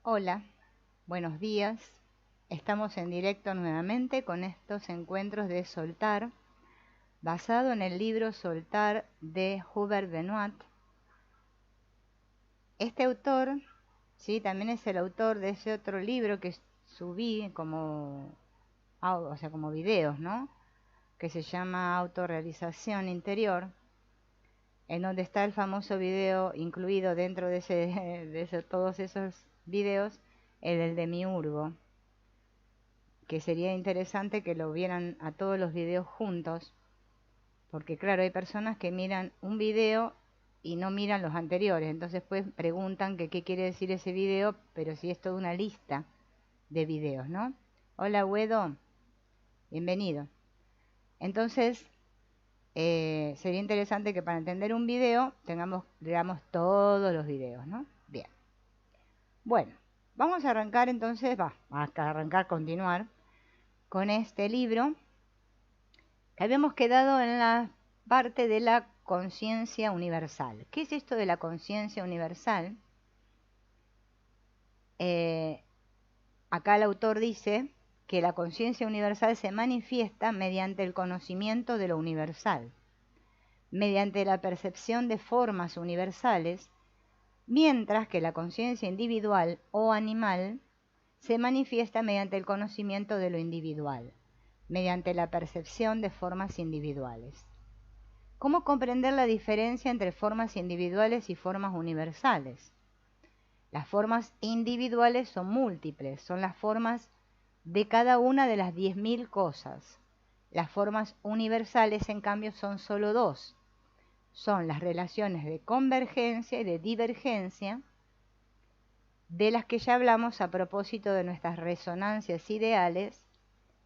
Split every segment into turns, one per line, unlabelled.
Hola, buenos días. Estamos en directo nuevamente con estos encuentros de Soltar, basado en el libro Soltar de Hubert Benoit. Este autor, sí, también es el autor de ese otro libro que subí como, como videos, ¿no? Que se llama Autorrealización Interior, en donde está el famoso video incluido dentro de todos esos videos, el de Miurgo, que sería interesante que lo vieran a todos los videos juntos, porque claro, hay personas que miran un video y no miran los anteriores, entonces pues preguntan que qué quiere decir ese video, pero si es toda una lista de videos, ¿no? Hola, Wedo, bienvenido. Entonces, sería interesante que para entender un video veamos todos los videos, ¿no? Bien. Bueno, vamos a arrancar entonces, continuar con este libro. Habíamos quedado en la parte de la conciencia universal. ¿Qué es esto de la conciencia universal? Acá el autor dice que la conciencia universal se manifiesta mediante el conocimiento de lo universal, mediante la percepción de formas universales, mientras que la conciencia individual o animal se manifiesta mediante el conocimiento de lo individual, mediante la percepción de formas individuales. ¿Cómo comprender la diferencia entre formas individuales y formas universales? Las formas individuales son múltiples, son las formas de cada una de las 10.000 cosas. Las formas universales, en cambio, son solo dos. Son las relaciones de convergencia y de divergencia, de las que ya hablamos a propósito de nuestras resonancias ideales,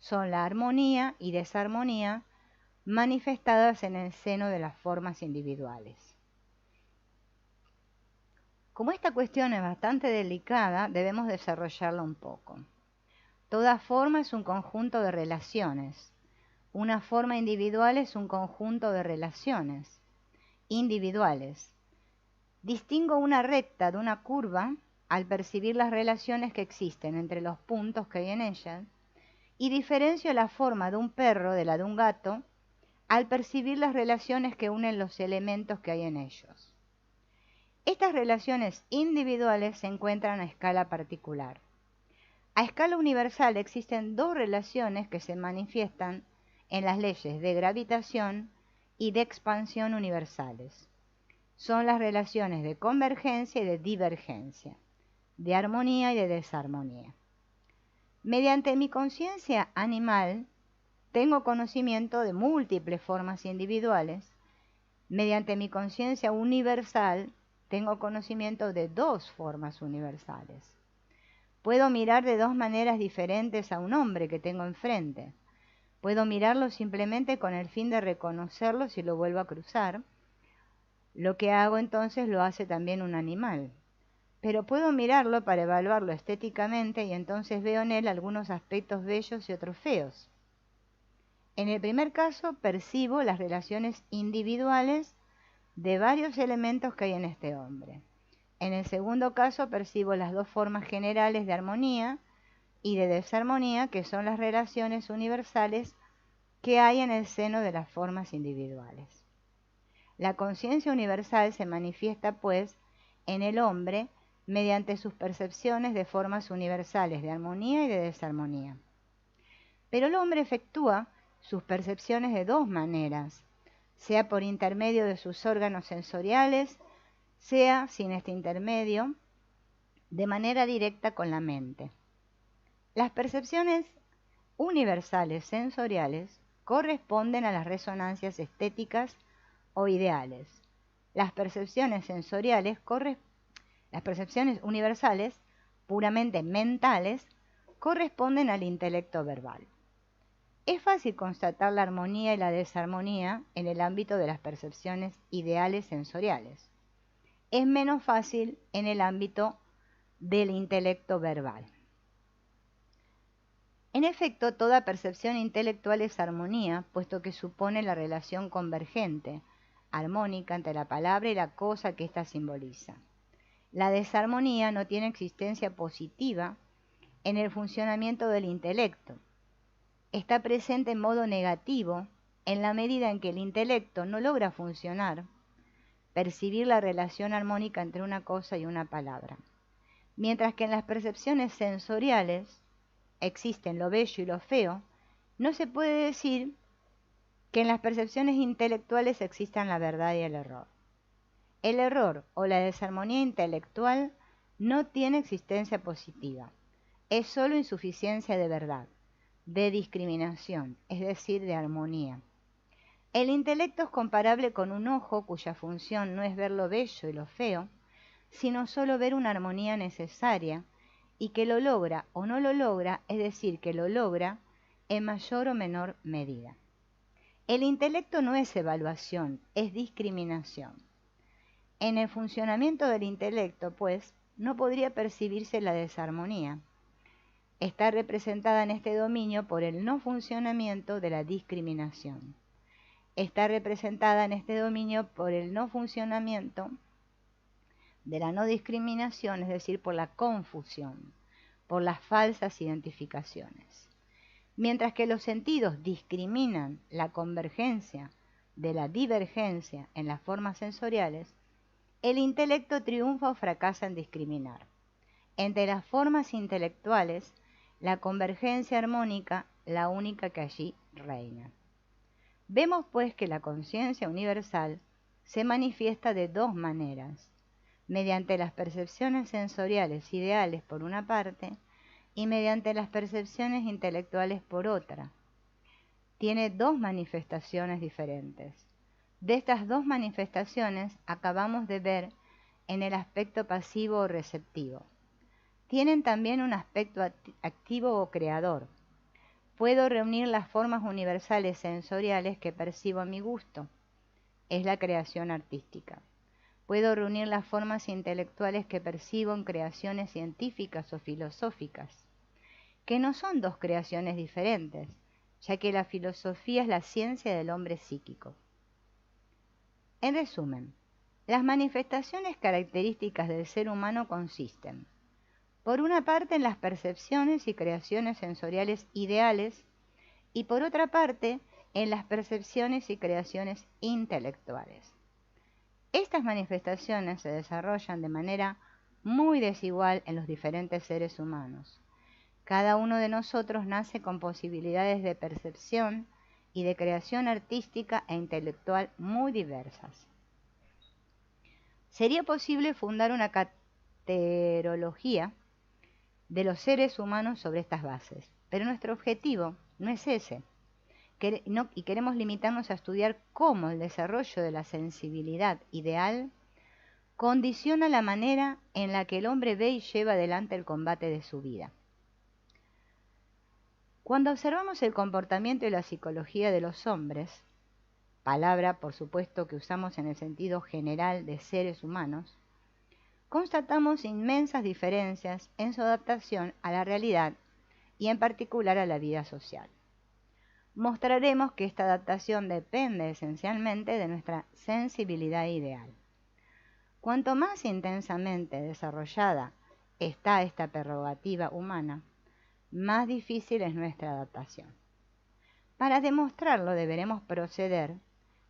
son la armonía y desarmonía, manifestadas en el seno de las formas individuales. Como esta cuestión es bastante delicada, debemos desarrollarla un poco. Toda forma es un conjunto de relaciones. Una forma individual es un conjunto de relaciones individuales. Distingo una recta de una curva al percibir las relaciones que existen entre los puntos que hay en ella, y diferencio la forma de un perro de la de un gato al percibir las relaciones que unen los elementos que hay en ellos. Estas relaciones individuales se encuentran a escala particular. A escala universal existen dos relaciones que se manifiestan en las leyes de gravitación y de expansión universales. Son las relaciones de convergencia y de divergencia, de armonía y de desarmonía. Mediante mi conciencia animal, tengo conocimiento de múltiples formas individuales. Mediante mi conciencia universal, tengo conocimiento de dos formas universales. Puedo mirar de dos maneras diferentes a un hombre que tengo enfrente. Puedo mirarlo simplemente con el fin de reconocerlo si lo vuelvo a cruzar. Lo que hago entonces lo hace también un animal. Pero puedo mirarlo para evaluarlo estéticamente y entonces veo en él algunos aspectos bellos y otros feos. En el primer caso percibo las relaciones individuales de varios elementos que hay en este hombre. En el segundo caso percibo las dos formas generales de armonía y de desarmonía, que son las relaciones universales que hay en el seno de las formas individuales. La conciencia universal se manifiesta, pues, en el hombre mediante sus percepciones de formas universales de armonía y de desarmonía. Pero el hombre efectúa sus percepciones de dos maneras, sea por intermedio de sus órganos sensoriales, sea sin este intermedio, de manera directa con la mente. Las percepciones universales sensoriales corresponden a las resonancias estéticas o ideales. Las percepciones universales, puramente mentales, corresponden al intelecto verbal. Es fácil constatar la armonía y la desarmonía en el ámbito de las percepciones ideales sensoriales. Es menos fácil en el ámbito del intelecto verbal. En efecto, toda percepción intelectual es armonía, puesto que supone la relación convergente, armónica entre la palabra y la cosa que ésta simboliza. La desarmonía no tiene existencia positiva en el funcionamiento del intelecto. Está presente en modo negativo en la medida en que el intelecto no logra funcionar, percibir la relación armónica entre una cosa y una palabra. Mientras que en las percepciones sensoriales existen lo bello y lo feo, no se puede decir que en las percepciones intelectuales existan la verdad y el error. El error o la desarmonía intelectual no tiene existencia positiva, es sólo insuficiencia de verdad, de discriminación, es decir, de armonía. El intelecto es comparable con un ojo cuya función no es ver lo bello y lo feo, sino solo ver una armonía necesaria y que lo logra o no lo logra, es decir, que lo logra en mayor o menor medida. El intelecto no es evaluación, es discriminación. En el funcionamiento del intelecto, pues, no podría percibirse la desarmonía. Está representada en este dominio por el no funcionamiento de la discriminación. Está representada en este dominio por el no funcionamiento de la no discriminación, es decir, por la confusión, por las falsas identificaciones. Mientras que los sentidos discriminan la convergencia de la divergencia en las formas sensoriales, el intelecto triunfa o fracasa en discriminar. Entre las formas intelectuales, la convergencia armónica, la única que allí reina. Vemos pues que la conciencia universal se manifiesta de dos maneras, mediante las percepciones sensoriales ideales por una parte y mediante las percepciones intelectuales por otra. Tiene dos manifestaciones diferentes. De estas dos manifestaciones acabamos de ver en el aspecto pasivo o receptivo. Tienen también un aspecto activo o creador. Puedo reunir las formas universales sensoriales que percibo a mi gusto. Es la creación artística. Puedo reunir las formas intelectuales que percibo en creaciones científicas o filosóficas, que no son dos creaciones diferentes, ya que la filosofía es la ciencia del hombre psíquico. En resumen, las manifestaciones características del ser humano consisten, por una parte, en las percepciones y creaciones sensoriales ideales y por otra parte, en las percepciones y creaciones intelectuales. Estas manifestaciones se desarrollan de manera muy desigual en los diferentes seres humanos. Cada uno de nosotros nace con posibilidades de percepción y de creación artística e intelectual muy diversas. Sería posible fundar una caterología de los seres humanos sobre estas bases, pero nuestro objetivo no es ese, y queremos limitarnos a estudiar cómo el desarrollo de la sensibilidad ideal condiciona la manera en la que el hombre ve y lleva adelante el combate de su vida. Cuando observamos el comportamiento y la psicología de los hombres, palabra por supuesto que usamos en el sentido general de seres humanos, constatamos inmensas diferencias en su adaptación a la realidad y en particular a la vida social. Mostraremos que esta adaptación depende esencialmente de nuestra sensibilidad ideal. Cuanto más intensamente desarrollada está esta prerrogativa humana, más difícil es nuestra adaptación. Para demostrarlo deberemos proceder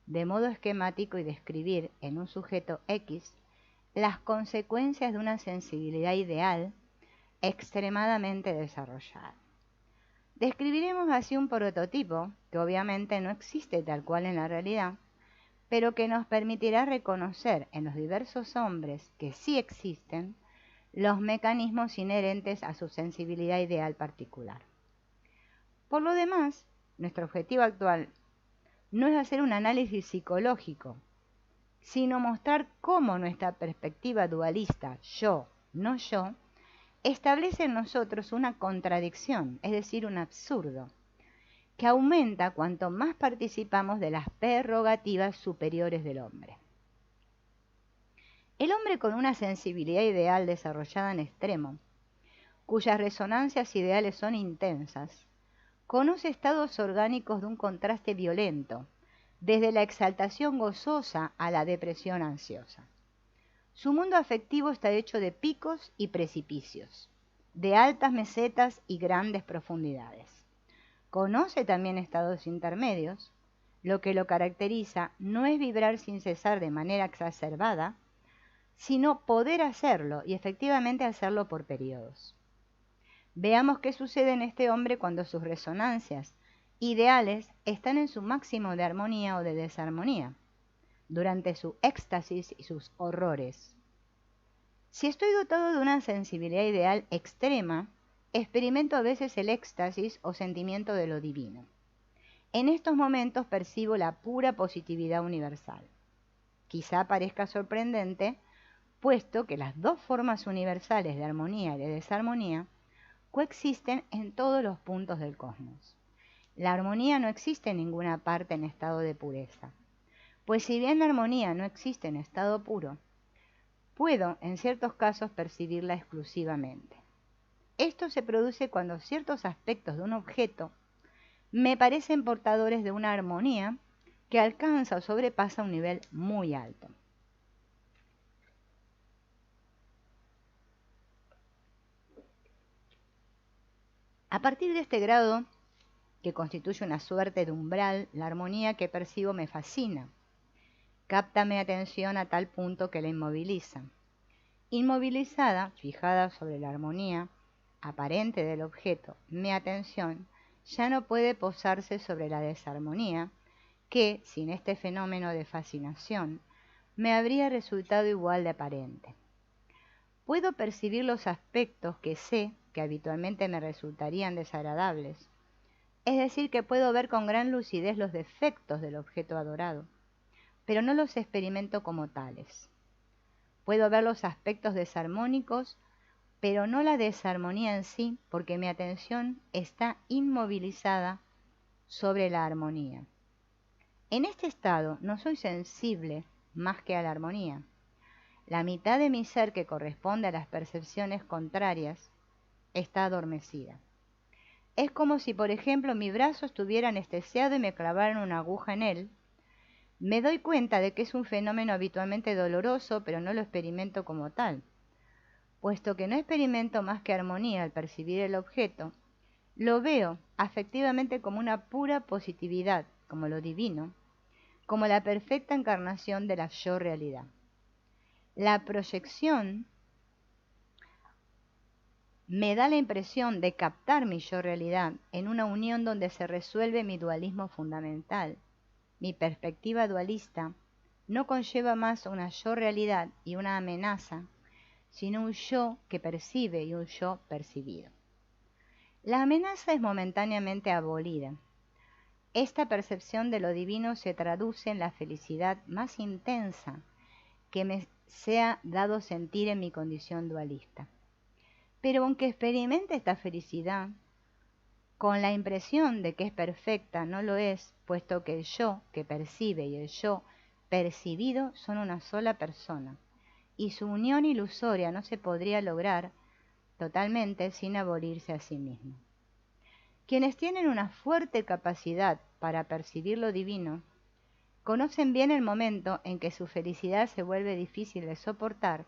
de modo esquemático y describir en un sujeto X las consecuencias de una sensibilidad ideal extremadamente desarrollada. Describiremos así un prototipo que obviamente no existe tal cual en la realidad, pero que nos permitirá reconocer en los diversos hombres que sí existen los mecanismos inherentes a su sensibilidad ideal particular. Por lo demás, nuestro objetivo actual no es hacer un análisis psicológico, sino mostrar cómo nuestra perspectiva dualista yo, no yo, establece en nosotros una contradicción, es decir, un absurdo, que aumenta cuanto más participamos de las prerrogativas superiores del hombre. El hombre con una sensibilidad ideal desarrollada en extremo, cuyas resonancias ideales son intensas, conoce estados orgánicos de un contraste violento, desde la exaltación gozosa a la depresión ansiosa. Su mundo afectivo está hecho de picos y precipicios, de altas mesetas y grandes profundidades. Conoce también estados intermedios. Lo que lo caracteriza no es vibrar sin cesar de manera exacerbada, sino poder hacerlo y efectivamente hacerlo por periodos. Veamos qué sucede en este hombre cuando sus resonancias ideales están en su máximo de armonía o de desarmonía, durante su éxtasis y sus horrores. Si estoy dotado de una sensibilidad ideal extrema, experimento a veces el éxtasis o sentimiento de lo divino. En estos momentos percibo la pura positividad universal. Quizá parezca sorprendente, puesto que las dos formas universales de armonía y de desarmonía coexisten en todos los puntos del cosmos. La armonía no existe en ninguna parte en estado de pureza, pues si bien la armonía no existe en estado puro, puedo en ciertos casos percibirla exclusivamente. Esto se produce cuando ciertos aspectos de un objeto me parecen portadores de una armonía que alcanza o sobrepasa un nivel muy alto. A partir de este grado, que constituye una suerte de umbral, la armonía que percibo me fascina. Capta mi atención a tal punto que la inmoviliza. Inmovilizada, fijada sobre la armonía aparente del objeto, mi atención ya no puede posarse sobre la desarmonía, que, sin este fenómeno de fascinación, me habría resultado igual de aparente. Puedo percibir los aspectos que sé que habitualmente me resultarían desagradables, es decir, que puedo ver con gran lucidez los defectos del objeto adorado, pero no los experimento como tales. Puedo ver los aspectos desarmónicos, pero no la desarmonía en sí, porque mi atención está inmovilizada sobre la armonía. En este estado no soy sensible más que a la armonía. La mitad de mi ser que corresponde a las percepciones contrarias está adormecida. Es como si, por ejemplo, mi brazo estuviera anestesiado y me clavaran una aguja en él. Me doy cuenta de que es un fenómeno habitualmente doloroso, pero no lo experimento como tal. Puesto que no experimento más que armonía al percibir el objeto, lo veo afectivamente como una pura positividad, como lo divino, como la perfecta encarnación de la yo realidad. La proyección me da la impresión de captar mi yo realidad en una unión donde se resuelve mi dualismo fundamental. Mi perspectiva dualista no conlleva más una yo realidad y una amenaza, sino un yo que percibe y un yo percibido. La amenaza es momentáneamente abolida. Esta percepción de lo divino se traduce en la felicidad más intensa que me sea dado sentir en mi condición dualista. Pero aunque experimente esta felicidad, con la impresión de que es perfecta, no lo es, puesto que el yo que percibe y el yo percibido son una sola persona, y su unión ilusoria no se podría lograr totalmente sin abolirse a sí mismo. Quienes tienen una fuerte capacidad para percibir lo divino, conocen bien el momento en que su felicidad se vuelve difícil de soportar,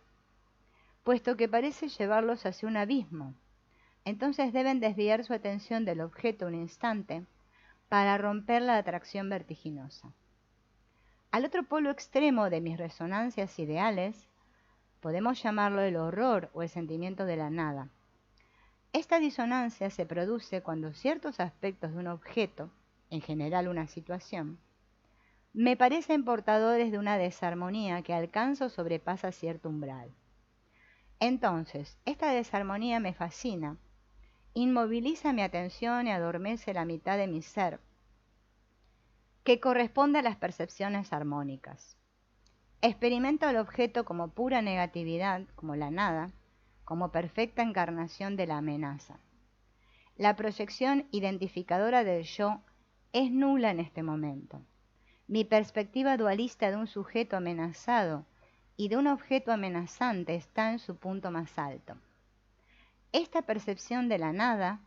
puesto que parece llevarlos hacia un abismo. Entonces deben desviar su atención del objeto un instante para romper la atracción vertiginosa. Al otro polo extremo de mis resonancias ideales, podemos llamarlo el horror o el sentimiento de la nada. Esta disonancia se produce cuando ciertos aspectos de un objeto, en general una situación, me parecen portadores de una desarmonía que alcanza o sobrepasa cierto umbral. Entonces, esta desarmonía me fascina, inmoviliza mi atención y adormece la mitad de mi ser, que corresponde a las percepciones armónicas. Experimento el objeto como pura negatividad, como la nada, como perfecta encarnación de la amenaza. La proyección identificadora del yo es nula en este momento. Mi perspectiva dualista de un sujeto amenazado y de un objeto amenazante está en su punto más alto. Esta percepción de la nada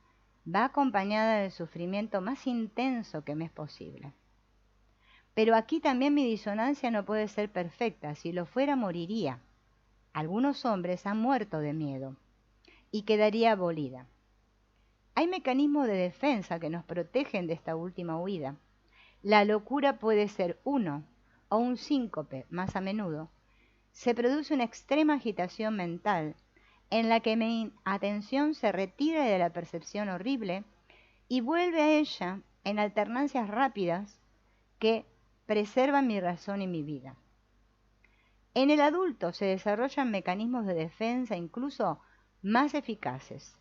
va acompañada del sufrimiento más intenso que me es posible. Pero aquí también mi disonancia no puede ser perfecta, si lo fuera moriría. Algunos hombres han muerto de miedo y quedaría abolida. Hay mecanismos de defensa que nos protegen de esta última huida. La locura puede ser uno o un síncope, más a menudo. Se produce una extrema agitación mental en la que mi atención se retira de la percepción horrible y vuelve a ella en alternancias rápidas que preservan mi razón y mi vida. En el adulto se desarrollan mecanismos de defensa incluso más eficaces.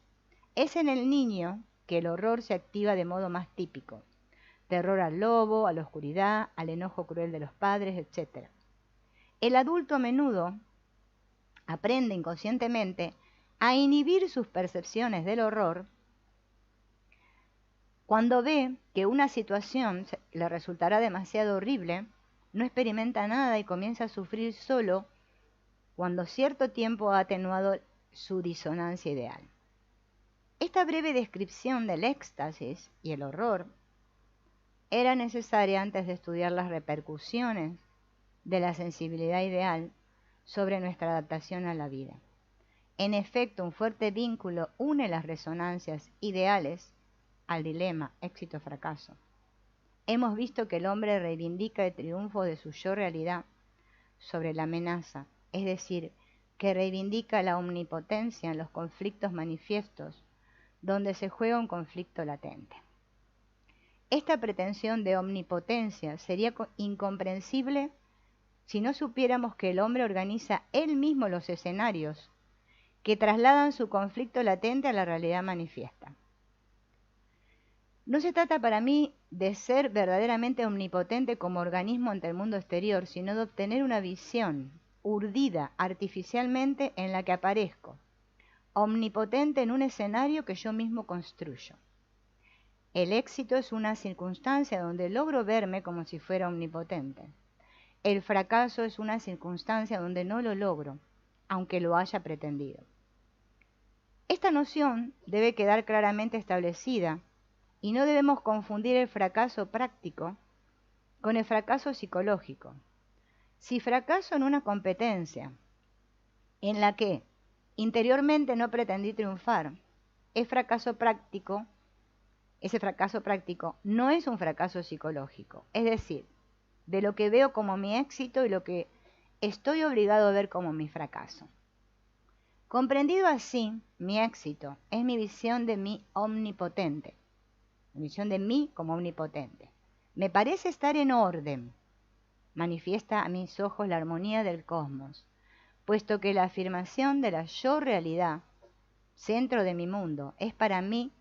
Es en el niño que el horror se activa de modo más típico. Terror al lobo, a la oscuridad, al enojo cruel de los padres, etc. El adulto a menudo aprende inconscientemente a inhibir sus percepciones del horror cuando ve que una situación le resultará demasiado horrible. No experimenta nada y comienza a sufrir solo cuando cierto tiempo ha atenuado su disonancia ideal. Esta breve descripción del éxtasis y el horror era necesaria antes de estudiar las repercusiones de la sensibilidad ideal sobre nuestra adaptación a la vida. En efecto, un fuerte vínculo une las resonancias ideales al dilema éxito-fracaso. Hemos visto que el hombre reivindica el triunfo de su yo-realidad sobre la amenaza, es decir, que reivindica la omnipotencia en los conflictos manifiestos, donde se juega un conflicto latente. Esta pretensión de omnipotencia sería incomprensible si no supiéramos que el hombre organiza él mismo los escenarios que trasladan su conflicto latente a la realidad manifiesta. No se trata para mí de ser verdaderamente omnipotente como organismo ante el mundo exterior, sino de obtener una visión urdida artificialmente en la que aparezco, omnipotente en un escenario que yo mismo construyo. El éxito es una circunstancia donde logro verme como si fuera omnipotente. El fracaso es una circunstancia donde no lo logro, aunque lo haya pretendido. Esta noción debe quedar claramente establecida y no debemos confundir el fracaso práctico con el fracaso psicológico. Si fracaso en una competencia en la que interiormente no pretendí triunfar, ese fracaso práctico no es un fracaso psicológico, es decir, de lo que veo como mi éxito y lo que estoy obligado a ver como mi fracaso. Comprendido así, mi éxito es mi visión de mí omnipotente, mi visión de mí como omnipotente. Me parece estar en orden, manifiesta a mis ojos la armonía del cosmos, puesto que la afirmación de la yo-realidad, centro de mi mundo, es para mí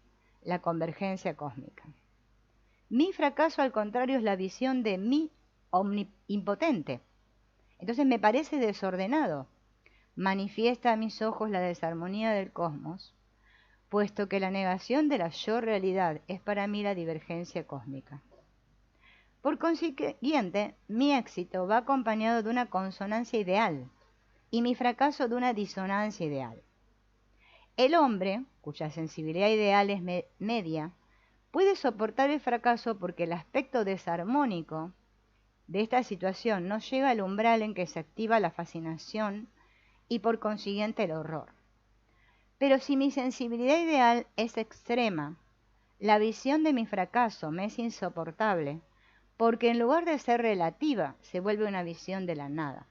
la convergencia cósmica. Mi fracaso, al contrario, es la visión de mí omnipotente. Entonces me parece desordenado, manifiesta a mis ojos la desarmonía del cosmos, puesto que la negación de la yo-realidad es para mí la divergencia cósmica. Por consiguiente, mi éxito va acompañado de una consonancia ideal y mi fracaso de una disonancia ideal. El hombre, cuya sensibilidad ideal es media, puede soportar el fracaso porque el aspecto desarmónico de esta situación no llega al umbral en que se activa la fascinación y por consiguiente el horror. Pero si mi sensibilidad ideal es extrema, la visión de mi fracaso me es insoportable, porque en lugar de ser relativa, se vuelve una visión de la nada.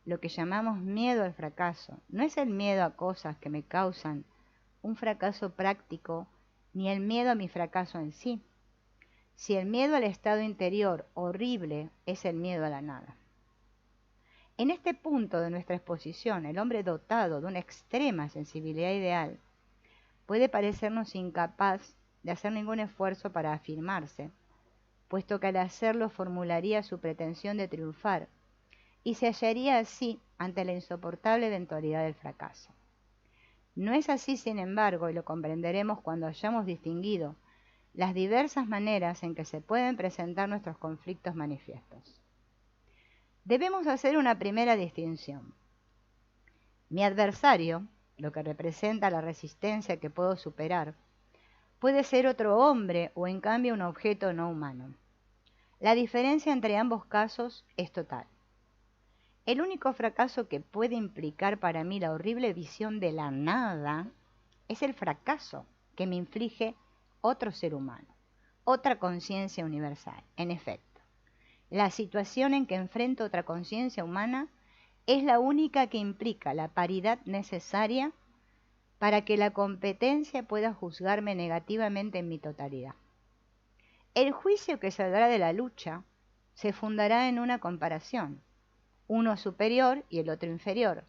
Lo que llamamos miedo al fracaso no es el miedo a cosas que me causan un fracaso práctico, ni el miedo a mi fracaso en sí. Si el miedo al estado interior horrible es el miedo a la nada. En este punto de nuestra exposición, el hombre dotado de una extrema sensibilidad ideal puede parecernos incapaz de hacer ningún esfuerzo para afirmarse, puesto que al hacerlo formularía su pretensión de triunfar y se hallaría así ante la insoportable eventualidad del fracaso. No es así, sin embargo, y lo comprenderemos cuando hayamos distinguido las diversas maneras en que se pueden presentar nuestros conflictos manifiestos. Debemos hacer una primera distinción. Mi adversario, lo que representa la resistencia que puedo superar, puede ser otro hombre o en cambio un objeto no humano. La diferencia entre ambos casos es total. El único fracaso que puede implicar para mí la horrible visión de la nada es el fracaso que me inflige otro ser humano, otra conciencia universal. En efecto, la situación en que enfrento otra conciencia humana es la única que implica la paridad necesaria para que la competencia pueda juzgarme negativamente en mi totalidad. El juicio que saldrá de la lucha se fundará en una comparación, uno superior y el otro inferior,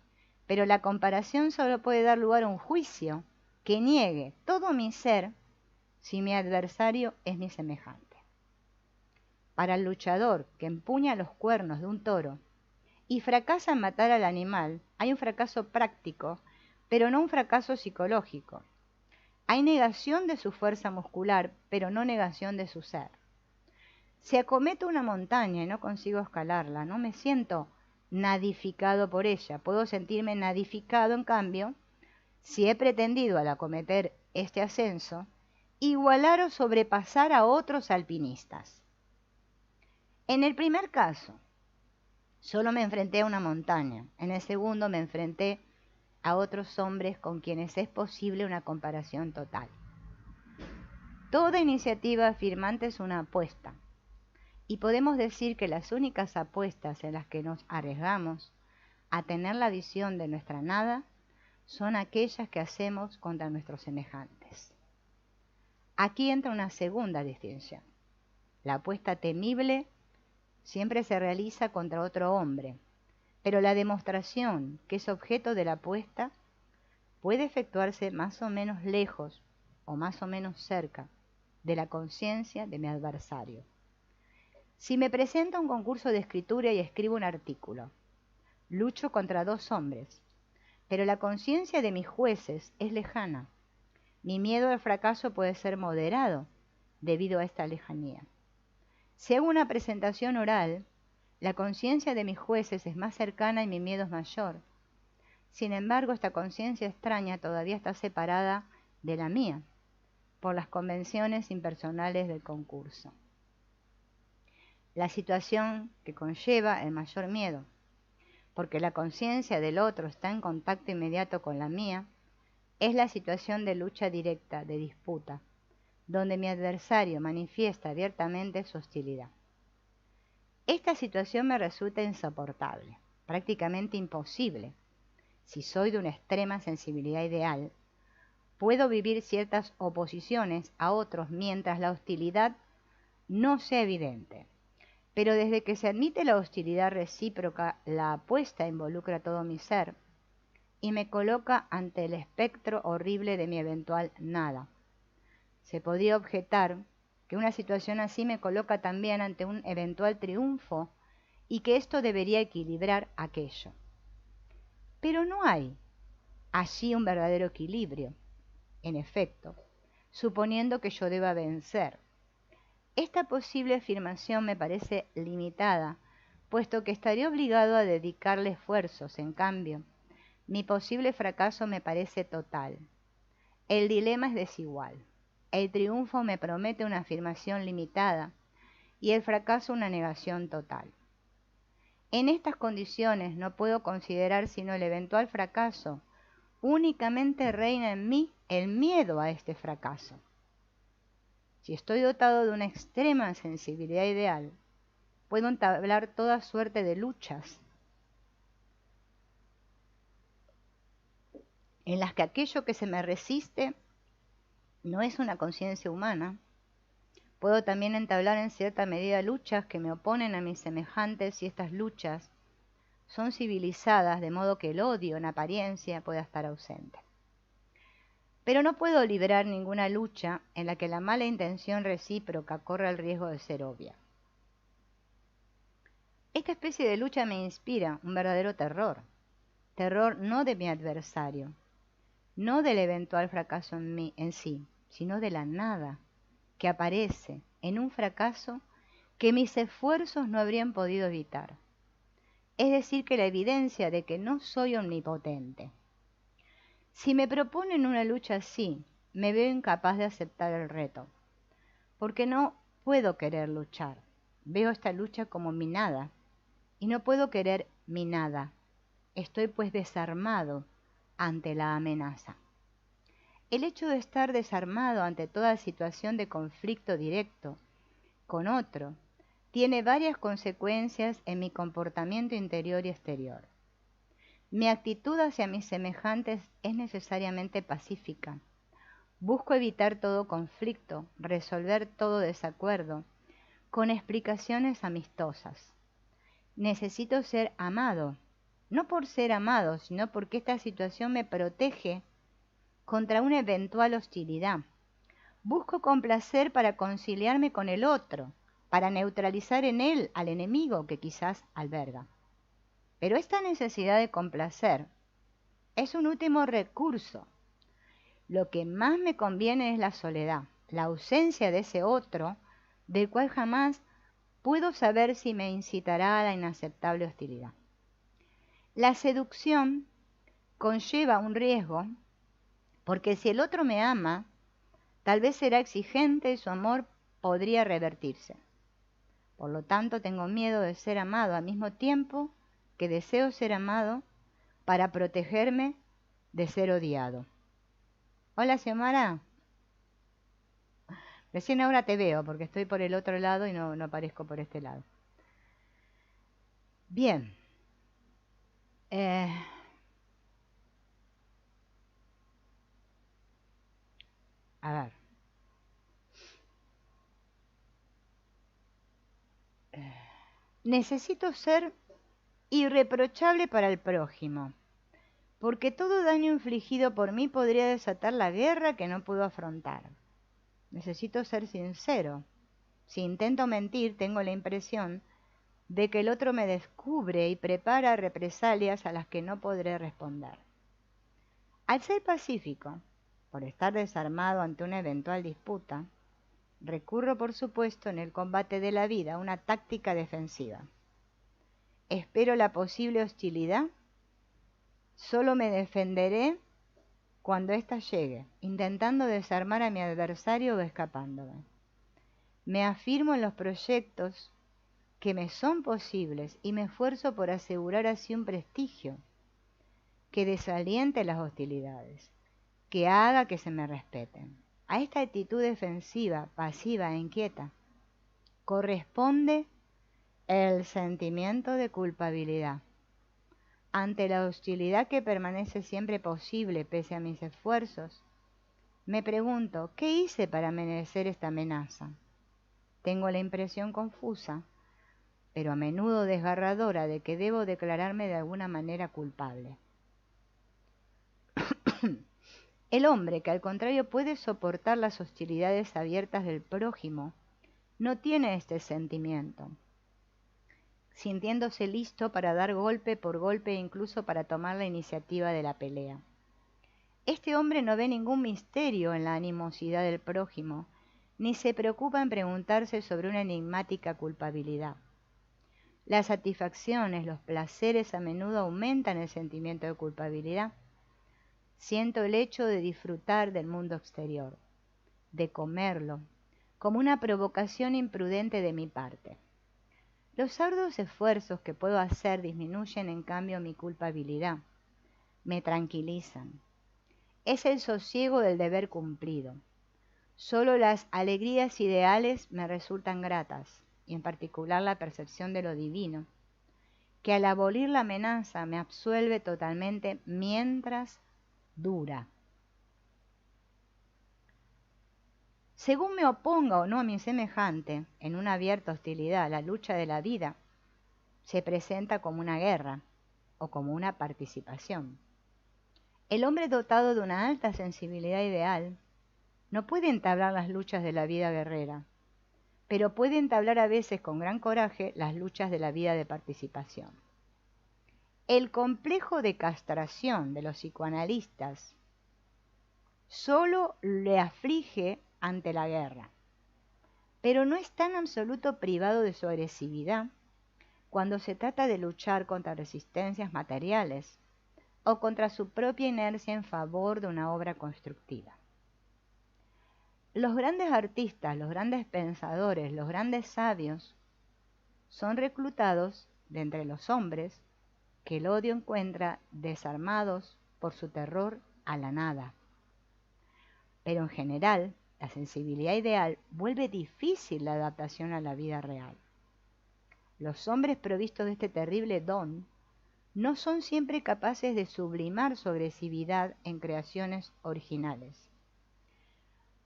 pero la comparación solo puede dar lugar a un juicio que niegue todo mi ser si mi adversario es mi semejante. Para el luchador que empuña los cuernos de un toro y fracasa en matar al animal, hay un fracaso práctico, pero no un fracaso psicológico. Hay negación de su fuerza muscular, pero no negación de su ser. Si acometo una montaña y no consigo escalarla, no me siento nadificado por ella. Puedo sentirme nadificado, en cambio, si he pretendido al acometer este ascenso, igualar o sobrepasar a otros alpinistas. En el primer caso, solo me enfrenté a una montaña. En el segundo me enfrenté a otros hombres con quienes es posible una comparación total. Toda iniciativa afirmante es una apuesta. Y podemos decir que las únicas apuestas en las que nos arriesgamos a tener la visión de nuestra nada son aquellas que hacemos contra nuestros semejantes. Aquí entra una segunda distinción. La apuesta temible siempre se realiza contra otro hombre, pero la demostración que es objeto de la apuesta puede efectuarse más o menos lejos o más o menos cerca de la conciencia de mi adversario. Si me presento a un concurso de escritura y escribo un artículo, lucho contra dos hombres, pero la conciencia de mis jueces es lejana. Mi miedo al fracaso puede ser moderado debido a esta lejanía. Si hago una presentación oral, la conciencia de mis jueces es más cercana y mi miedo es mayor. Sin embargo, esta conciencia extraña todavía está separada de la mía por las convenciones impersonales del concurso. La situación que conlleva el mayor miedo, porque la conciencia del otro está en contacto inmediato con la mía, es la situación de lucha directa, de disputa, donde mi adversario manifiesta abiertamente su hostilidad. Esta situación me resulta insoportable, prácticamente imposible. Si soy de una extrema sensibilidad ideal, puedo vivir ciertas oposiciones a otros mientras la hostilidad no sea evidente. Pero desde que se admite la hostilidad recíproca, la apuesta involucra todo mi ser y me coloca ante el espectro horrible de mi eventual nada. Se podría objetar que una situación así me coloca también ante un eventual triunfo y que esto debería equilibrar aquello. Pero no hay allí un verdadero equilibrio, en efecto, suponiendo que yo deba vencer. Esta posible afirmación me parece limitada, puesto que estaré obligado a dedicarle esfuerzos. En cambio, mi posible fracaso me parece total. El dilema es desigual. El triunfo me promete una afirmación limitada y el fracaso una negación total. En estas condiciones no puedo considerar sino el eventual fracaso. Únicamente reina en mí el miedo a este fracaso. Si estoy dotado de una extrema sensibilidad ideal, puedo entablar toda suerte de luchas en las que aquello que se me resiste no es una conciencia humana. Puedo también entablar en cierta medida luchas que me oponen a mis semejantes y estas luchas son civilizadas, de modo que el odio en apariencia pueda estar ausente. Pero no puedo librar ninguna lucha en la que la mala intención recíproca corra el riesgo de ser obvia. Esta especie de lucha me inspira un verdadero terror. Terror no de mi adversario, no del eventual fracaso en sí, sino de la nada que aparece en un fracaso que mis esfuerzos no habrían podido evitar. Es decir, que la evidencia de que no soy omnipotente. Si me proponen una lucha así, me veo incapaz de aceptar el reto, porque no puedo querer luchar. Veo esta lucha como mi nada, y no puedo querer mi nada. Estoy pues desarmado ante la amenaza. El hecho de estar desarmado ante toda situación de conflicto directo con otro tiene varias consecuencias en mi comportamiento interior y exterior. Mi actitud hacia mis semejantes es necesariamente pacífica. Busco evitar todo conflicto, resolver todo desacuerdo, con explicaciones amistosas. Necesito ser amado, no por ser amado, sino porque esta situación me protege contra una eventual hostilidad. Busco complacer para conciliarme con el otro, para neutralizar en él al enemigo que quizás alberga. Pero esta necesidad de complacer es un último recurso. Lo que más me conviene es la soledad, la ausencia de ese otro, del cual jamás puedo saber si me incitará a la inaceptable hostilidad. La seducción conlleva un riesgo, porque si el otro me ama, tal vez será exigente y su amor podría revertirse. Por lo tanto, tengo miedo de ser amado al mismo tiempo que deseo ser amado para protegerme de ser odiado. Hola, Xiomara. Recién ahora te veo porque estoy por el otro lado y no aparezco por este lado. Bien. A ver. Necesito ser irreprochable para el prójimo, porque todo daño infligido por mí podría desatar la guerra que no puedo afrontar. Necesito ser sincero. Si intento mentir, tengo la impresión de que el otro me descubre y prepara represalias a las que no podré responder. Al ser pacífico, por estar desarmado ante una eventual disputa, recurro, por supuesto, en el combate de la vida a una táctica defensiva. Espero la posible hostilidad. Solo me defenderé cuando ésta llegue, intentando desarmar a mi adversario o escapándome. Me afirmo en los proyectos que me son posibles y me esfuerzo por asegurar así un prestigio que desaliente las hostilidades, que haga que se me respeten. A esta actitud defensiva, pasiva e inquieta, corresponde el sentimiento de culpabilidad. Ante la hostilidad que permanece siempre posible pese a mis esfuerzos, me pregunto, ¿qué hice para merecer esta amenaza? Tengo la impresión confusa, pero a menudo desgarradora, de que debo declararme de alguna manera culpable. El hombre, que al contrario puede soportar las hostilidades abiertas del prójimo, no tiene este sentimiento, sintiéndose listo para dar golpe por golpe e incluso para tomar la iniciativa de la pelea. Este hombre no ve ningún misterio en la animosidad del prójimo, ni se preocupa en preguntarse sobre una enigmática culpabilidad. Las satisfacciones, los placeres a menudo aumentan el sentimiento de culpabilidad. Siento el hecho de disfrutar del mundo exterior, de comerlo, como una provocación imprudente de mi parte. Los arduos esfuerzos que puedo hacer disminuyen en cambio mi culpabilidad, me tranquilizan. Es el sosiego del deber cumplido. Solo las alegrías ideales me resultan gratas, y en particular la percepción de lo divino, que al abolir la amenaza me absuelve totalmente mientras dura. Según me oponga o no a mi semejante, en una abierta hostilidad, la lucha de la vida se presenta como una guerra o como una participación. El hombre dotado de una alta sensibilidad ideal no puede entablar las luchas de la vida guerrera, pero puede entablar a veces con gran coraje las luchas de la vida de participación. El complejo de castración de los psicoanalistas solo le aflige ante la guerra, pero no está en absoluto privado de su agresividad cuando se trata de luchar contra resistencias materiales o contra su propia inercia en favor de una obra constructiva. Los grandes artistas, los grandes pensadores, los grandes sabios son reclutados de entre los hombres que el odio encuentra desarmados por su terror a la nada. Pero en general, la sensibilidad ideal vuelve difícil la adaptación a la vida real. Los hombres provistos de este terrible don no son siempre capaces de sublimar su agresividad en creaciones originales.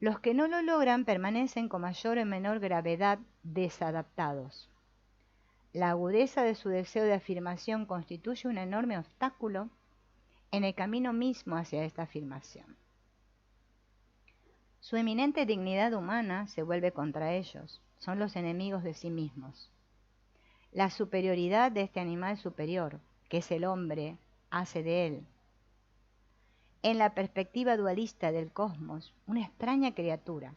Los que no lo logran permanecen con mayor o menor gravedad desadaptados. La agudeza de su deseo de afirmación constituye un enorme obstáculo en el camino mismo hacia esta afirmación. Su eminente dignidad humana se vuelve contra ellos, son los enemigos de sí mismos. La superioridad de este animal superior, que es el hombre, hace de él, en la perspectiva dualista del cosmos, una extraña criatura.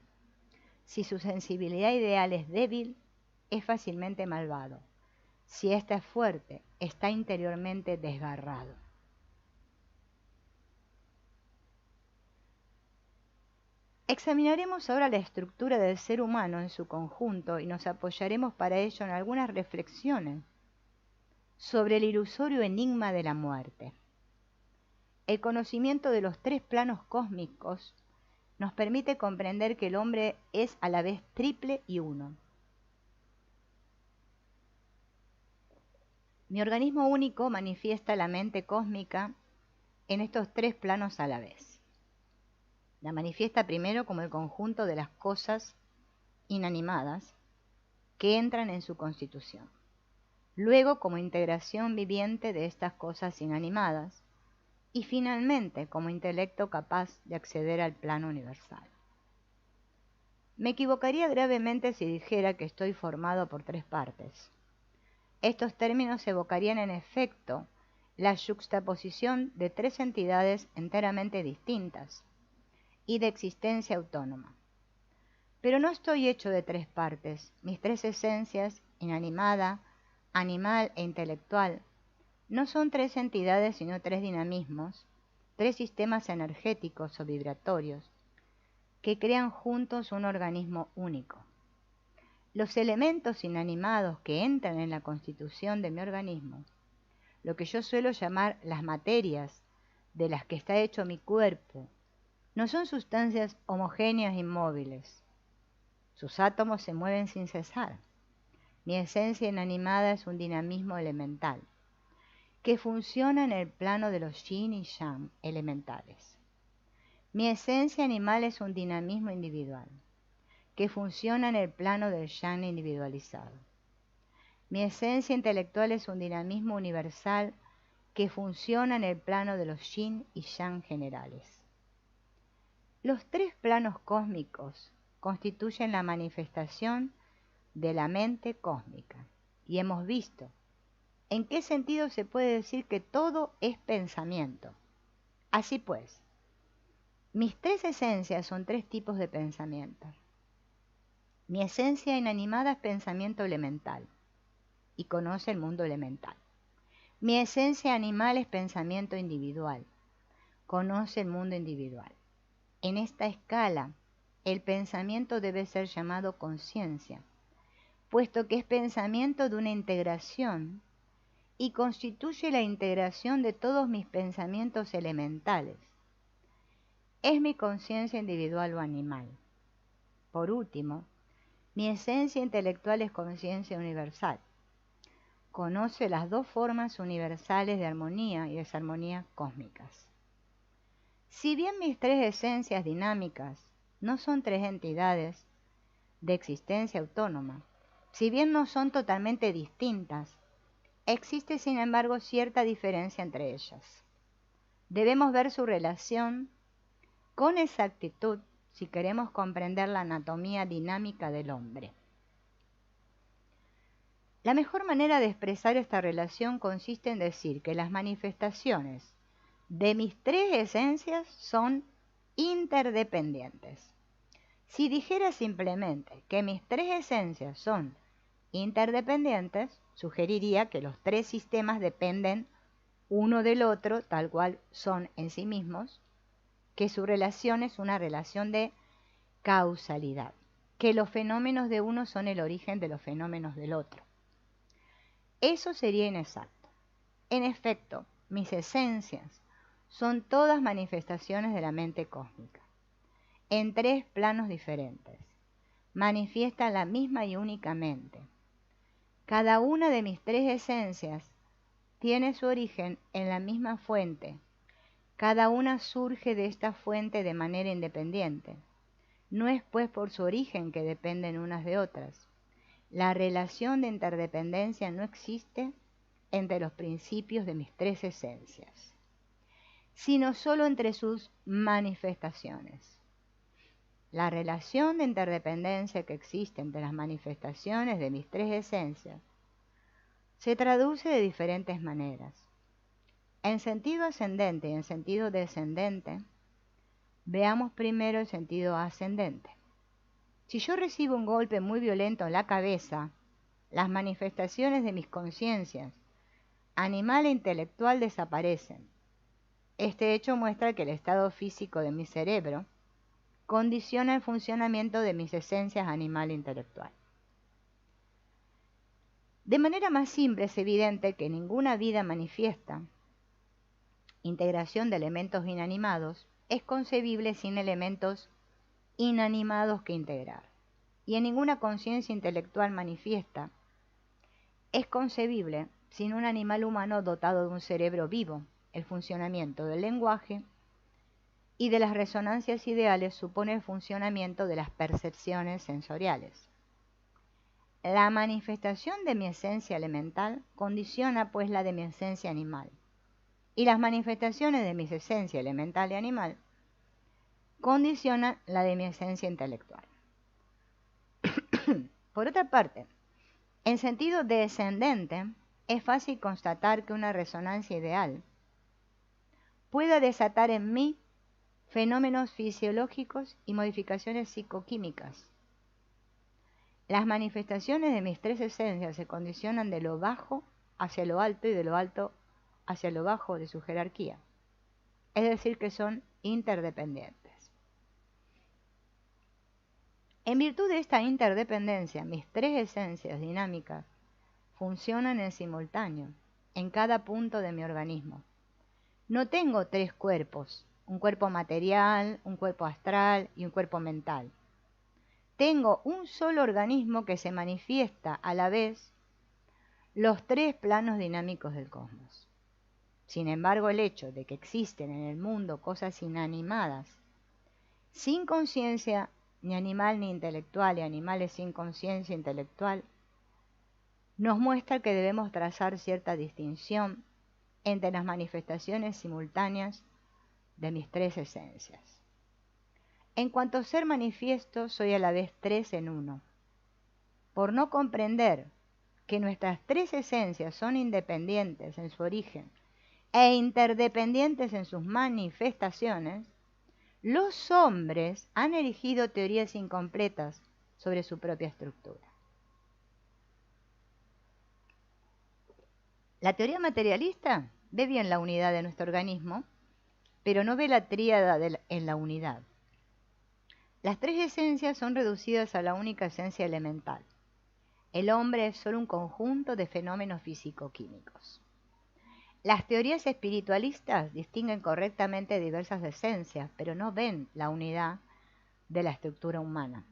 Si su sensibilidad ideal es débil, es fácilmente malvado. Si ésta es fuerte, está interiormente desgarrado. Examinaremos ahora la estructura del ser humano en su conjunto y nos apoyaremos para ello en algunas reflexiones sobre el ilusorio enigma de la muerte. El conocimiento de los tres planos cósmicos nos permite comprender que el hombre es a la vez triple y uno. Mi organismo único manifiesta la mente cósmica en estos tres planos a la vez. La manifiesta primero como el conjunto de las cosas inanimadas que entran en su constitución. Luego como integración viviente de estas cosas inanimadas. Y finalmente como intelecto capaz de acceder al plano universal. Me equivocaría gravemente si dijera que estoy formado por tres partes. Estos términos evocarían en efecto la yuxtaposición de tres entidades enteramente distintas y de existencia autónoma. Pero no estoy hecho de tres partes. Mis tres esencias, inanimada, animal e intelectual, no son tres entidades sino tres dinamismos, tres sistemas energéticos o vibratorios, que crean juntos un organismo único. Los elementos inanimados que entran en la constitución de mi organismo, lo que yo suelo llamar las materias de las que está hecho mi cuerpo, no son sustancias homogéneas inmóviles. Sus átomos se mueven sin cesar. Mi esencia inanimada es un dinamismo elemental, que funciona en el plano de los yin y yang elementales. Mi esencia animal es un dinamismo individual, que funciona en el plano del yang individualizado. Mi esencia intelectual es un dinamismo universal, que funciona en el plano de los yin y yang generales. Los tres planos cósmicos constituyen la manifestación de la mente cósmica, y hemos visto en qué sentido se puede decir que todo es pensamiento. Así pues, mis tres esencias son tres tipos de pensamiento. Mi esencia inanimada es pensamiento elemental y conoce el mundo elemental. Mi esencia animal es pensamiento individual, conoce el mundo individual. En esta escala, el pensamiento debe ser llamado conciencia, puesto que es pensamiento de una integración y constituye la integración de todos mis pensamientos elementales. Es mi conciencia individual o animal. Por último, mi esencia intelectual es conciencia universal. Conoce las dos formas universales de armonía y desarmonía cósmicas. Si bien mis tres esencias dinámicas no son tres entidades de existencia autónoma, si bien no son totalmente distintas, existe sin embargo cierta diferencia entre ellas. Debemos ver su relación con exactitud si queremos comprender la anatomía dinámica del hombre. La mejor manera de expresar esta relación consiste en decir que las manifestaciones de mis tres esencias son interdependientes. Si dijera simplemente que mis tres esencias son interdependientes, sugeriría que los tres sistemas dependen uno del otro, tal cual son en sí mismos, que su relación es una relación de causalidad, que los fenómenos de uno son el origen de los fenómenos del otro. Eso sería inexacto. En efecto, mis esencias son todas manifestaciones de la mente cósmica, en 3 planos diferentes. Manifiestan la misma y única mente. Cada una de mis 3 esencias tiene su origen en la misma fuente. Cada una surge de esta fuente de manera independiente. No es pues por su origen que dependen unas de otras. La relación de interdependencia no existe entre los principios de mis 3 esencias, sino solo entre sus manifestaciones. La relación de interdependencia que existe entre las manifestaciones de mis 3 esencias se traduce de diferentes maneras. En sentido ascendente y en sentido descendente, veamos primero el sentido ascendente. Si yo recibo un golpe muy violento en la cabeza, las manifestaciones de mis conciencias, animal e intelectual, desaparecen. Este hecho muestra que el estado físico de mi cerebro condiciona el funcionamiento de mis esencias animal e intelectual. De manera más simple es evidente que ninguna vida manifiesta, integración de elementos inanimados, es concebible sin elementos inanimados que integrar. Y en ninguna conciencia intelectual manifiesta es concebible sin un animal humano dotado de un cerebro vivo. El funcionamiento del lenguaje y de las resonancias ideales supone el funcionamiento de las percepciones sensoriales. La manifestación de mi esencia elemental condiciona pues la de mi esencia animal, y las manifestaciones de mi esencia elemental y animal condicionan la de mi esencia intelectual. Por otra parte, en sentido descendente, es fácil constatar que una resonancia ideal pueda desatar en mí fenómenos fisiológicos y modificaciones psicoquímicas. Las manifestaciones de mis 3 esencias se condicionan de lo bajo hacia lo alto y de lo alto hacia lo bajo de su jerarquía, es decir, que son interdependientes. En virtud de esta interdependencia, mis 3 esencias dinámicas funcionan en simultáneo en cada punto de mi organismo. No tengo 3 cuerpos, un cuerpo material, un cuerpo astral y un cuerpo mental. Tengo un solo organismo que se manifiesta a la vez los 3 planos dinámicos del cosmos. Sin embargo, el hecho de que existen en el mundo cosas inanimadas, sin conciencia ni animal ni intelectual, y animales sin conciencia intelectual, nos muestra que debemos trazar cierta distinción entre las manifestaciones simultáneas de mis 3 esencias. En cuanto a ser manifiesto, soy a la vez 3 en 1. Por no comprender que nuestras 3 esencias son independientes en su origen e interdependientes en sus manifestaciones, los hombres han erigido teorías incompletas sobre su propia estructura. La teoría materialista ve bien la unidad de nuestro organismo, pero no ve la tríada en la unidad. Las 3 esencias son reducidas a la única esencia elemental. El hombre es solo un conjunto de fenómenos físico-químicos. Las teorías espiritualistas distinguen correctamente diversas esencias, pero no ven la unidad de la estructura humana.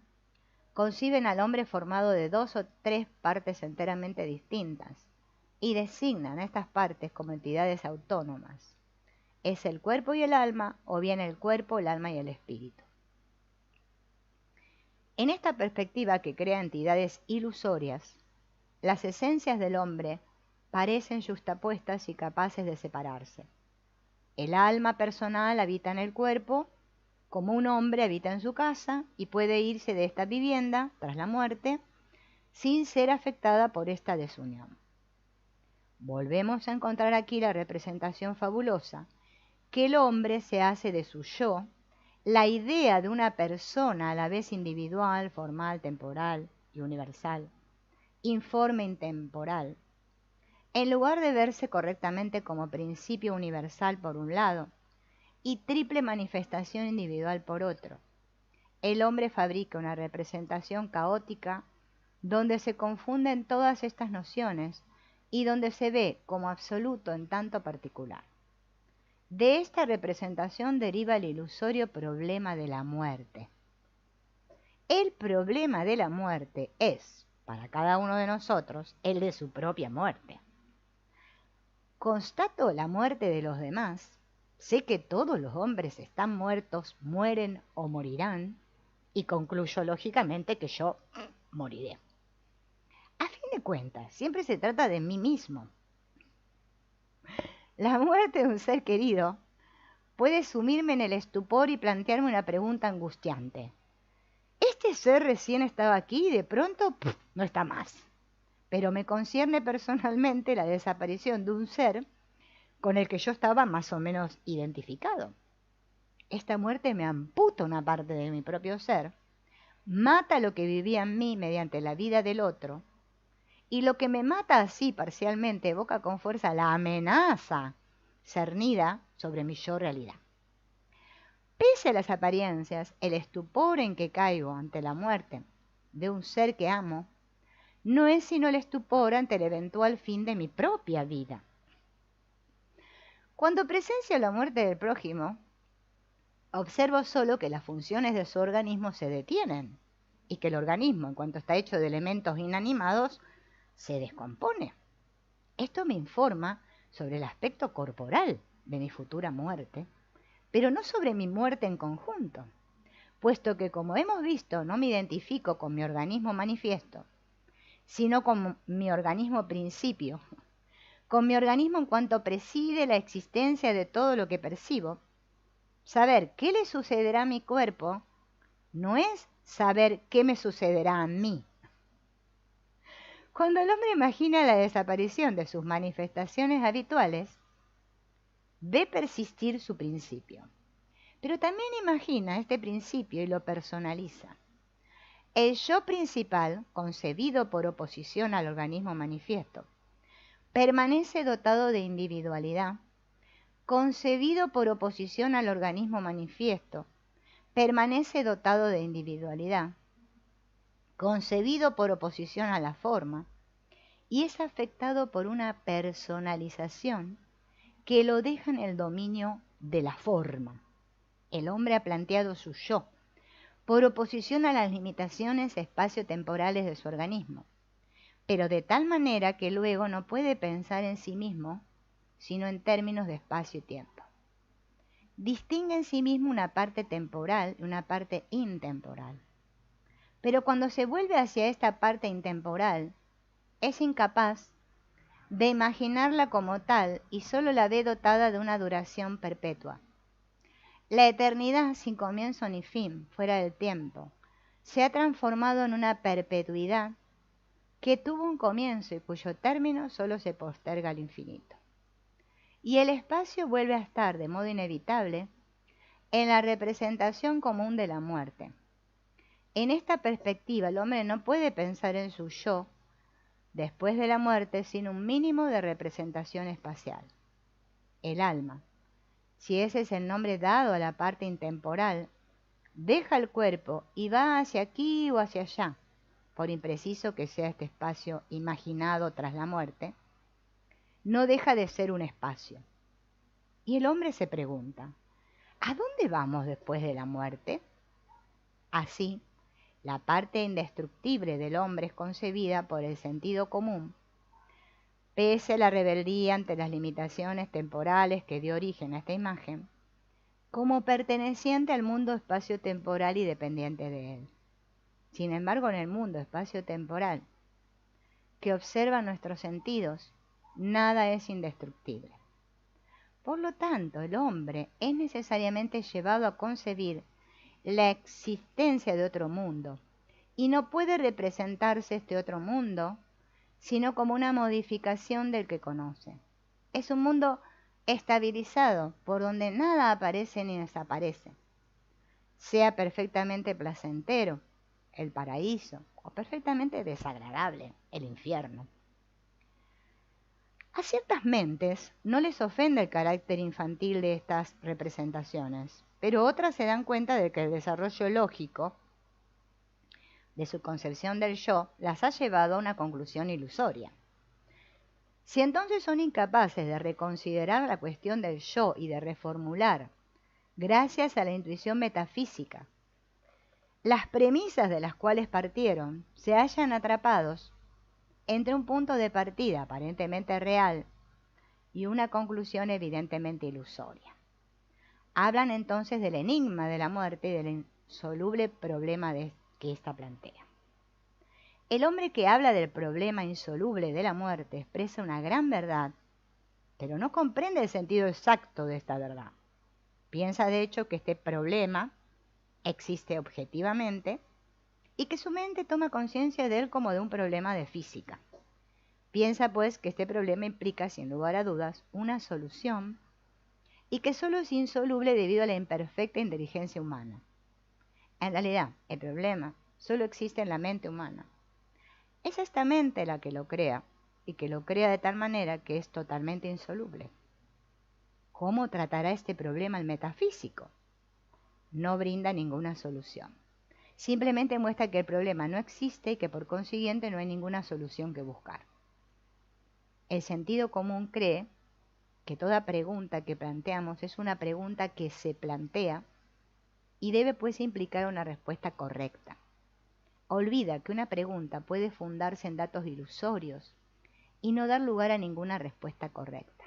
Conciben al hombre formado de 2 o 3 partes enteramente distintas y designan a estas partes como entidades autónomas. Es el cuerpo y el alma, o bien el cuerpo, el alma y el espíritu. En esta perspectiva que crea entidades ilusorias, las esencias del hombre parecen yuxtapuestas y capaces de separarse. El alma personal habita en el cuerpo, como un hombre habita en su casa y puede irse de esta vivienda tras la muerte sin ser afectada por esta desunión. Volvemos a encontrar aquí la representación fabulosa que el hombre se hace de su yo, la idea de una persona a la vez individual, formal, temporal y universal, informe intemporal, en lugar de verse correctamente como principio universal por un lado y triple manifestación individual por otro. El hombre fabrica una representación caótica donde se confunden todas estas nociones y donde se ve como absoluto en tanto particular. De esta representación deriva el ilusorio problema de la muerte. El problema de la muerte es, para cada uno de nosotros, el de su propia muerte. Constato la muerte de los demás, sé que todos los hombres están muertos, mueren o morirán, y concluyo lógicamente que yo moriré. A fin de cuentas, siempre se trata de mí mismo. La muerte de un ser querido puede sumirme en el estupor y plantearme una pregunta angustiante. Este ser recién estaba aquí y de pronto no está más. Pero me concierne personalmente la desaparición de un ser con el que yo estaba más o menos identificado. Esta muerte me amputa una parte de mi propio ser, mata lo que vivía en mí mediante la vida del otro, y lo que me mata así parcialmente evoca con fuerza la amenaza cernida sobre mi yo realidad. Pese a las apariencias, el estupor en que caigo ante la muerte de un ser que amo no es sino el estupor ante el eventual fin de mi propia vida. Cuando presencio la muerte del prójimo, observo solo que las funciones de su organismo se detienen y que el organismo, en cuanto está hecho de elementos inanimados, se descompone. Esto me informa sobre el aspecto corporal de mi futura muerte, pero no sobre mi muerte en conjunto, puesto que, como hemos visto, no me identifico con mi organismo manifiesto, sino con mi organismo principio, con mi organismo en cuanto preside la existencia de todo lo que percibo. Saber qué le sucederá a mi cuerpo no es saber qué me sucederá a mí. Cuando el hombre imagina la desaparición de sus manifestaciones habituales, ve persistir su principio, pero también imagina este principio y lo personaliza. El yo principal, concebido por oposición al organismo manifiesto, permanece dotado de individualidad, concebido por oposición al organismo manifiesto, permanece dotado de individualidad, concebido por oposición a la forma, y es afectado por una personalización que lo deja en el dominio de la forma. El hombre ha planteado su yo, por oposición a las limitaciones espacio-temporales de su organismo, pero de tal manera que luego no puede pensar en sí mismo, sino en términos de espacio y tiempo. Distingue en sí mismo una parte temporal y una parte intemporal. Pero cuando se vuelve hacia esta parte intemporal, es incapaz de imaginarla como tal y solo la ve dotada de una duración perpetua. La eternidad sin comienzo ni fin, fuera del tiempo, se ha transformado en una perpetuidad que tuvo un comienzo y cuyo término solo se posterga al infinito. Y el espacio vuelve a estar de modo inevitable en la representación común de la muerte. En esta perspectiva, el hombre no puede pensar en su yo después de la muerte sin un mínimo de representación espacial. El alma, si ese es el nombre dado a la parte intemporal, deja el cuerpo y va hacia aquí o hacia allá, por impreciso que sea este espacio imaginado tras la muerte, no deja de ser un espacio. Y el hombre se pregunta, ¿a dónde vamos después de la muerte? Así, la parte indestructible del hombre es concebida por el sentido común, pese a la rebeldía ante las limitaciones temporales que dio origen a esta imagen, como perteneciente al mundo espacio-temporal y dependiente de él. Sin embargo, en el mundo espacio-temporal que observa nuestros sentidos, nada es indestructible. Por lo tanto, el hombre es necesariamente llevado a concebir la existencia de otro mundo, y no puede representarse este otro mundo sino como una modificación del que conoce. Es un mundo estabilizado, por donde nada aparece ni desaparece, sea perfectamente placentero, el paraíso, o perfectamente desagradable, el infierno. A ciertas mentes no les ofende el carácter infantil de estas representaciones, pero otras se dan cuenta de que el desarrollo lógico de su concepción del yo las ha llevado a una conclusión ilusoria. Si entonces son incapaces de reconsiderar la cuestión del yo y de reformular, gracias a la intuición metafísica, las premisas de las cuales partieron, se hallan atrapados entre un punto de partida aparentemente real y una conclusión evidentemente ilusoria. Hablan entonces del enigma de la muerte y del insoluble problema que ésta plantea. El hombre que habla del problema insoluble de la muerte expresa una gran verdad, pero no comprende el sentido exacto de esta verdad. Piensa de hecho que este problema existe objetivamente y que su mente toma conciencia de él como de un problema de física. Piensa pues que este problema implica, sin lugar a dudas, una solución y que solo es insoluble debido a la imperfecta inteligencia humana. En realidad, el problema solo existe en la mente humana. Es esta mente la que lo crea, y que lo crea de tal manera que es totalmente insoluble. ¿Cómo tratará este problema el metafísico? No brinda ninguna solución. Simplemente muestra que el problema no existe y que por consiguiente no hay ninguna solución que buscar. El sentido común cree que toda pregunta que planteamos es una pregunta que se plantea y debe pues implicar una respuesta correcta. Olvida que una pregunta puede fundarse en datos ilusorios y no dar lugar a ninguna respuesta correcta.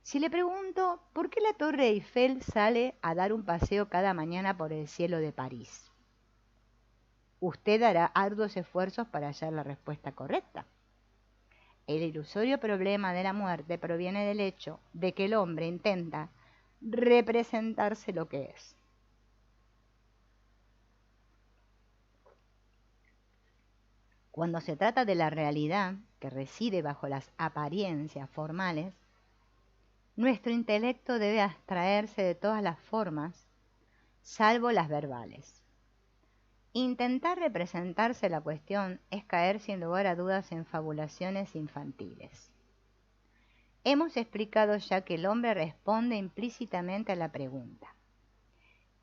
Si le pregunto, ¿por qué la Torre Eiffel sale a dar un paseo cada mañana por el cielo de París? Usted hará arduos esfuerzos para hallar la respuesta correcta. El ilusorio problema de la muerte proviene del hecho de que el hombre intenta representarse lo que es. Cuando se trata de la realidad que reside bajo las apariencias formales, nuestro intelecto debe abstraerse de todas las formas, salvo las verbales. Intentar representarse la cuestión es caer sin lugar a dudas en fabulaciones infantiles. Hemos explicado ya que el hombre responde implícitamente a la pregunta: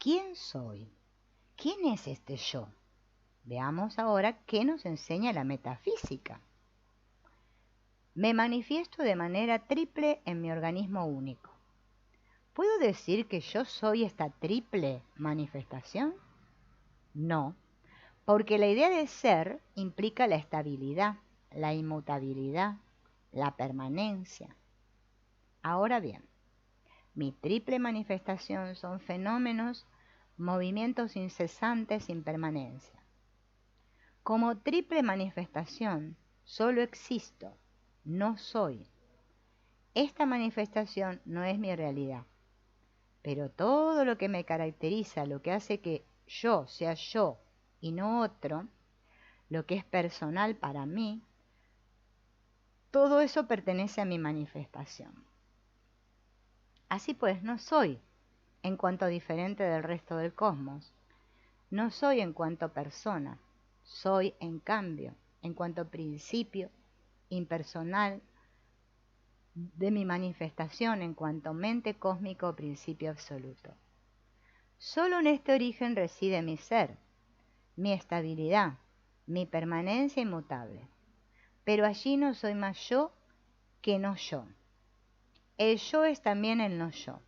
¿quién soy? ¿Quién es este yo? Veamos ahora qué nos enseña la metafísica. Me manifiesto de manera triple en mi organismo único. ¿Puedo decir que yo soy esta triple manifestación? No, porque la idea de ser implica la estabilidad, la inmutabilidad, la permanencia. Ahora bien, mi triple manifestación son fenómenos, movimientos incesantes sin permanencia. Como triple manifestación, solo existo, no soy. Esta manifestación no es mi realidad, pero todo lo que me caracteriza, lo que hace que yo sea yo y no otro, lo que es personal para mí, todo eso pertenece a mi manifestación. Así pues, no soy en cuanto diferente del resto del cosmos, no soy en cuanto persona, soy en cambio en cuanto principio impersonal de mi manifestación en cuanto mente cósmica o principio absoluto. Solo en este origen reside mi ser, mi estabilidad, mi permanencia inmutable. Pero allí no soy más yo que no yo. El yo es también el no yo.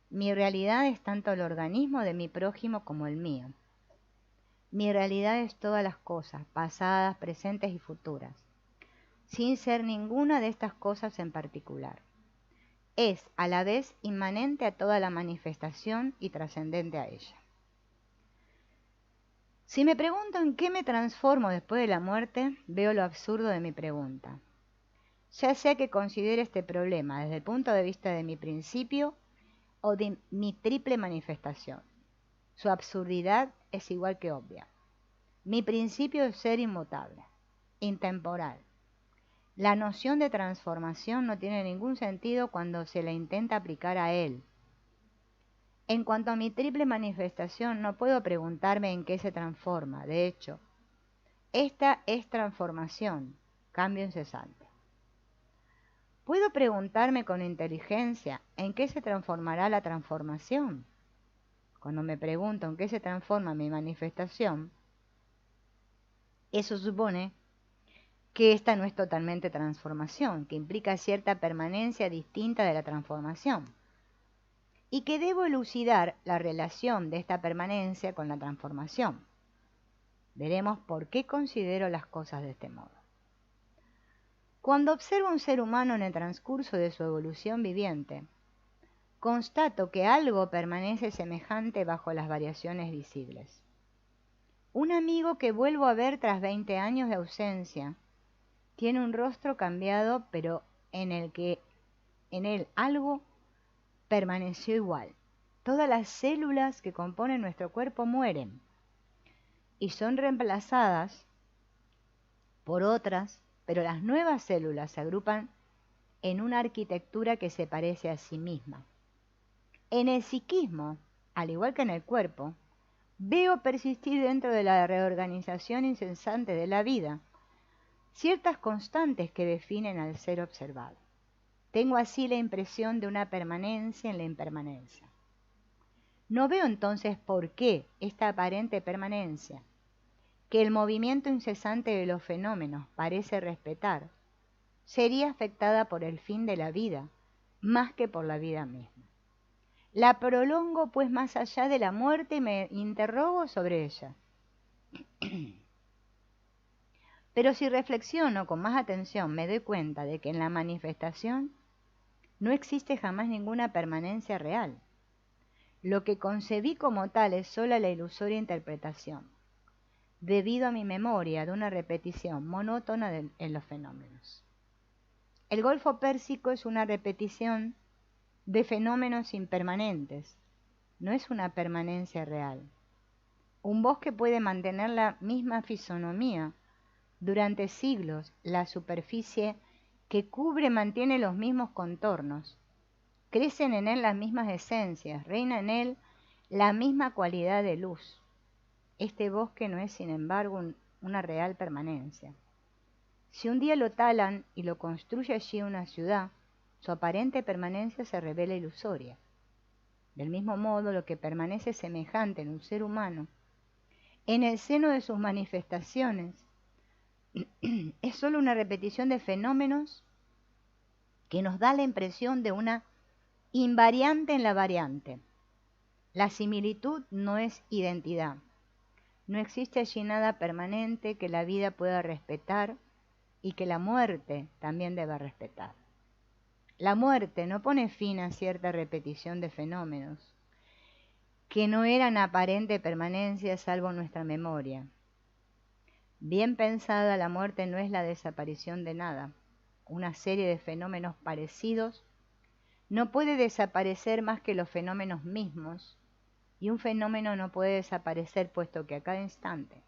Mi realidad es tanto el organismo de mi prójimo como el mío. Mi realidad es todas las cosas, pasadas, presentes y futuras, sin ser ninguna de estas cosas en particular. Es a la vez inmanente a toda la manifestación y trascendente a ella. Si me pregunto en qué me transformo después de la muerte, veo lo absurdo de mi pregunta. Ya sea que considere este problema desde el punto de vista de mi principio o de mi triple manifestación. Su absurdidad es igual que obvia. Mi principio es ser inmutable, intemporal. La noción de transformación no tiene ningún sentido cuando se la intenta aplicar a él. En cuanto a mi triple manifestación, no puedo preguntarme en qué se transforma. De hecho, esta es transformación, cambio incesante. ¿Puedo preguntarme con inteligencia en qué se transformará la transformación? Cuando me pregunto en qué se transforma mi manifestación, eso supone que esta no es totalmente transformación, que implica cierta permanencia distinta de la transformación, y que debo elucidar la relación de esta permanencia con la transformación. Veremos por qué considero las cosas de este modo. Cuando observo a un ser humano en el transcurso de su evolución viviente, constato que algo permanece semejante bajo las variaciones visibles. Un amigo que vuelvo a ver tras 20 años de ausencia tiene un rostro cambiado, pero en él algo permaneció igual. Todas las células que componen nuestro cuerpo mueren y son reemplazadas por otras, pero las nuevas células se agrupan en una arquitectura que se parece a sí misma. En el psiquismo, al igual que en el cuerpo, veo persistir dentro de la reorganización incesante de la vida ciertas constantes que definen al ser observado. Tengo así la impresión de una permanencia en la impermanencia. No veo entonces por qué esta aparente permanencia, que el movimiento incesante de los fenómenos parece respetar, sería afectada por el fin de la vida, más que por la vida misma. La prolongo pues más allá de la muerte y me interrogo sobre ella. Pero si reflexiono con más atención, me doy cuenta de que en la manifestación no existe jamás ninguna permanencia real. Lo que concebí como tal es sola la ilusoria interpretación, debido a mi memoria de una repetición monótona en los fenómenos. El Golfo Pérsico es una repetición de fenómenos impermanentes, no es una permanencia real. Un bosque puede mantener la misma fisonomía durante siglos, la superficie que cubre mantiene los mismos contornos, crecen en él las mismas esencias, reina en él la misma cualidad de luz. Este bosque no es, sin embargo, una real permanencia. Si un día lo talan y lo construye allí una ciudad, su aparente permanencia se revela ilusoria. Del mismo modo, lo que permanece semejante en un ser humano, en el seno de sus manifestaciones, es solo una repetición de fenómenos que nos da la impresión de una invariante en la variante. La similitud no es identidad. No existe allí nada permanente que la vida pueda respetar y que la muerte también deba respetar. La muerte no pone fin a cierta repetición de fenómenos que no eran aparente permanencia salvo nuestra memoria. Bien pensada, la muerte no es la desaparición de nada. Una serie de fenómenos parecidos no puede desaparecer más que los fenómenos mismos, y un fenómeno no puede desaparecer puesto que a cada instante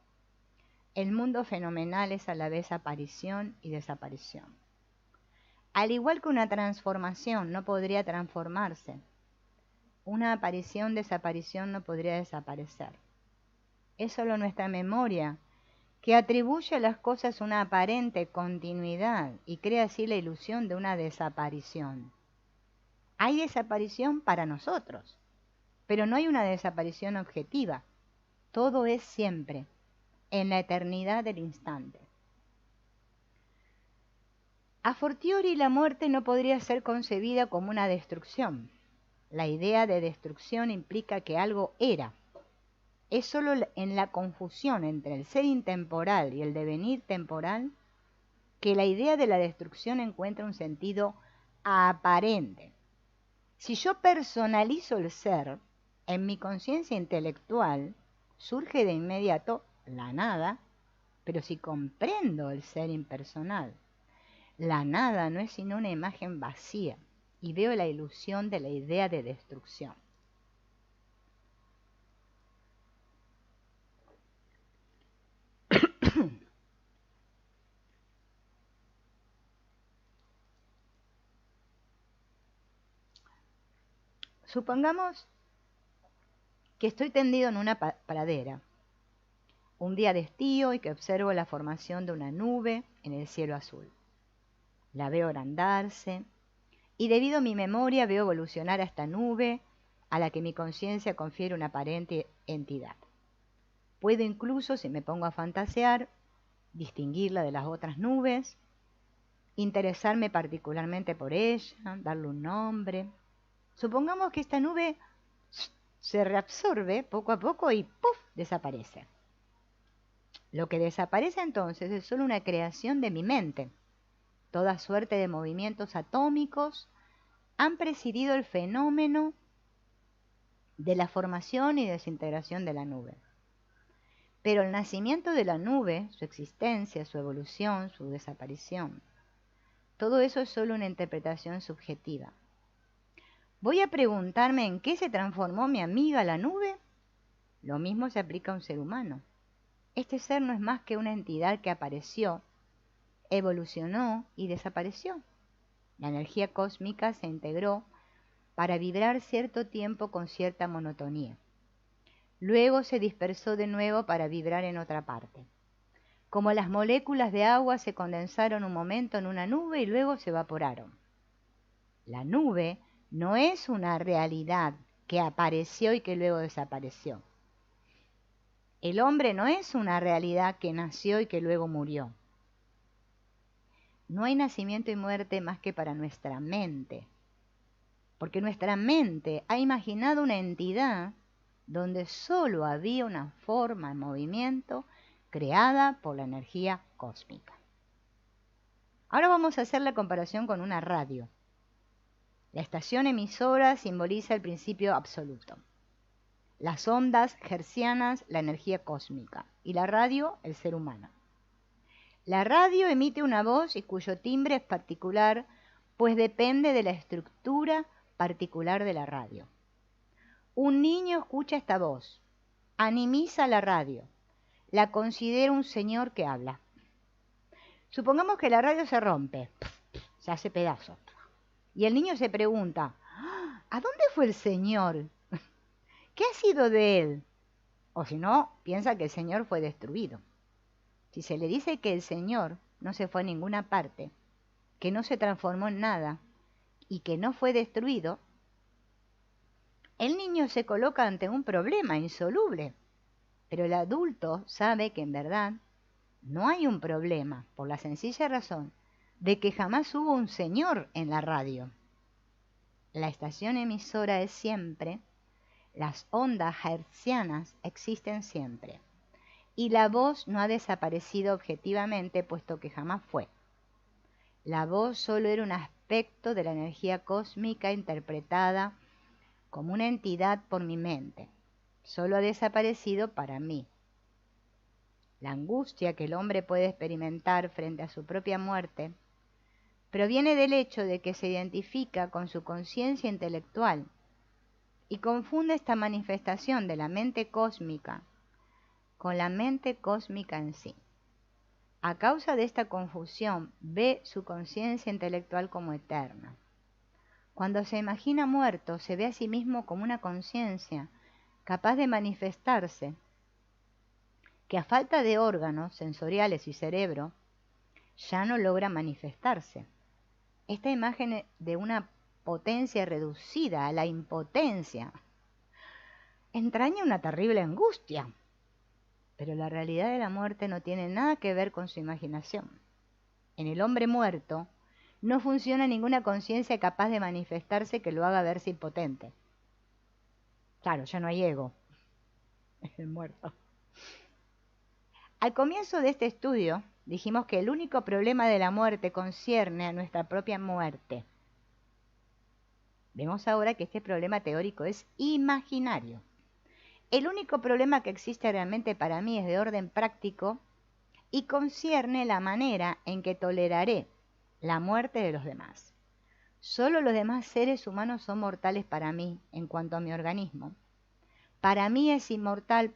el mundo fenomenal es a la vez aparición y desaparición. Al igual que una transformación no podría transformarse, una aparición-desaparición no podría desaparecer. Es solo nuestra memoria que atribuye a las cosas una aparente continuidad y crea así la ilusión de una desaparición. Hay desaparición para nosotros, pero no hay una desaparición objetiva. Todo es siempre, en la eternidad del instante. A fortiori, la muerte no podría ser concebida como una destrucción. La idea de destrucción implica que algo era. Es solo en la confusión entre el ser intemporal y el devenir temporal que la idea de la destrucción encuentra un sentido aparente. Si yo personalizo el ser, en mi conciencia intelectual surge de inmediato la nada, pero si comprendo el ser impersonal, la nada no es sino una imagen vacía y veo la ilusión de la idea de destrucción. Supongamos que estoy tendido en una pradera, un día de estío, y que observo la formación de una nube en el cielo azul. La veo agrandarse y debido a mi memoria veo evolucionar a esta nube a la que mi conciencia confiere una aparente entidad. Puedo incluso, si me pongo a fantasear, distinguirla de las otras nubes, interesarme particularmente por ella, darle un nombre. Supongamos que esta nube se reabsorbe poco a poco y ¡puf!, desaparece. Lo que desaparece entonces es solo una creación de mi mente. Toda suerte de movimientos atómicos han presidido el fenómeno de la formación y desintegración de la nube. Pero el nacimiento de la nube, su existencia, su evolución, su desaparición, todo eso es solo una interpretación subjetiva. ¿Voy a preguntarme en qué se transformó mi amiga la nube? Lo mismo se aplica a un ser humano. Este ser no es más que una entidad que apareció, evolucionó y desapareció. La energía cósmica se integró para vibrar cierto tiempo con cierta monotonía. Luego se dispersó de nuevo para vibrar en otra parte. Como las moléculas de agua se condensaron un momento en una nube y luego se evaporaron. La nube no es una realidad que apareció y que luego desapareció. El hombre no es una realidad que nació y que luego murió. No hay nacimiento y muerte más que para nuestra mente, porque nuestra mente ha imaginado una entidad donde solo había una forma en movimiento creada por la energía cósmica. Ahora vamos a hacer la comparación con una radio. La estación emisora simboliza el principio absoluto. Las ondas hertzianas, la energía cósmica, y la radio, el ser humano. La radio emite una voz y cuyo timbre es particular, pues depende de la estructura particular de la radio. Un niño escucha esta voz, animiza la radio, la considera un señor que habla. Supongamos que la radio se rompe, se hace pedazos, y el niño se pregunta, ¿a dónde fue el señor? ¿Qué ha sido de él? O si no, piensa que el señor fue destruido. Si se le dice que el señor no se fue a ninguna parte, que no se transformó en nada y que no fue destruido, el niño se coloca ante un problema insoluble. Pero el adulto sabe que en verdad no hay un problema, por la sencilla razón de que jamás hubo un señor en la radio. La estación emisora es siempre, las ondas hertzianas existen siempre, y la voz no ha desaparecido objetivamente, puesto que jamás fue. La voz solo era un aspecto de la energía cósmica interpretada como una entidad por mi mente. Solo ha desaparecido para mí. La angustia que el hombre puede experimentar frente a su propia muerte proviene del hecho de que se identifica con su conciencia intelectual y confunde esta manifestación de la mente cósmica con la mente cósmica en sí. A causa de esta confusión, ve su conciencia intelectual como eterna. Cuando se imagina muerto, se ve a sí mismo como una conciencia capaz de manifestarse, que a falta de órganos sensoriales y cerebro, ya no logra manifestarse. Esta imagen de una potencia reducida a la impotencia entraña una terrible angustia. Pero la realidad de la muerte no tiene nada que ver con su imaginación. En el hombre muerto no funciona ninguna conciencia capaz de manifestarse que lo haga verse impotente. Claro, ya no hay ego. Es el muerto. Al comienzo de este estudio dijimos que el único problema de la muerte concierne a nuestra propia muerte. Vemos ahora que este problema teórico es imaginario. El único problema que existe realmente para mí es de orden práctico y concierne la manera en que toleraré la muerte de los demás. Solo los demás seres humanos son mortales para mí en cuanto a mi organismo. Para mí es inmortal,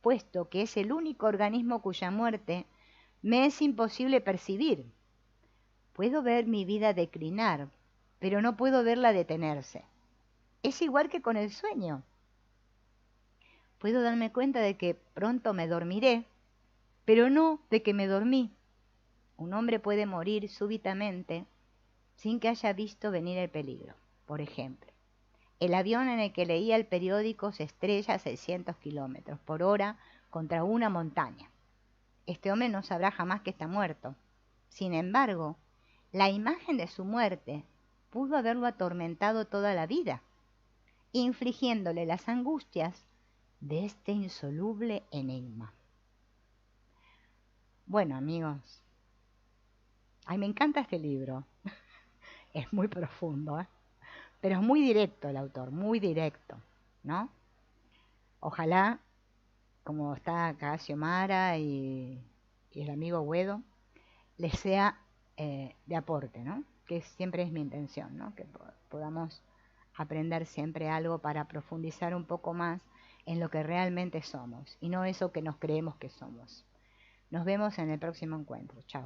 puesto que es el único organismo cuya muerte me es imposible percibir. Puedo ver mi vida declinar, pero no puedo verla detenerse. Es igual que con el sueño. Puedo darme cuenta de que pronto me dormiré, pero no de que me dormí. Un hombre puede morir súbitamente sin que haya visto venir el peligro. Por ejemplo, el avión en el que leía el periódico se estrella a 600 kilómetros por hora contra una montaña. este hombre no sabrá jamás que está muerto. Sin embargo, la imagen de su muerte pudo haberlo atormentado toda la vida, infligiéndole las angustias de este insoluble enigma. Bueno, amigos, ay, me encanta este libro. Es muy profundo, ¿eh? Pero es muy directo el autor, muy directo, ¿no? Ojalá, como está acá Xiomara y el amigo Güedo, les sea de aporte, ¿no? Que siempre es mi intención, ¿no? Que podamos aprender siempre algo para profundizar un poco más en lo que realmente somos y no eso que nos creemos que somos. Nos vemos en el próximo encuentro. Chao.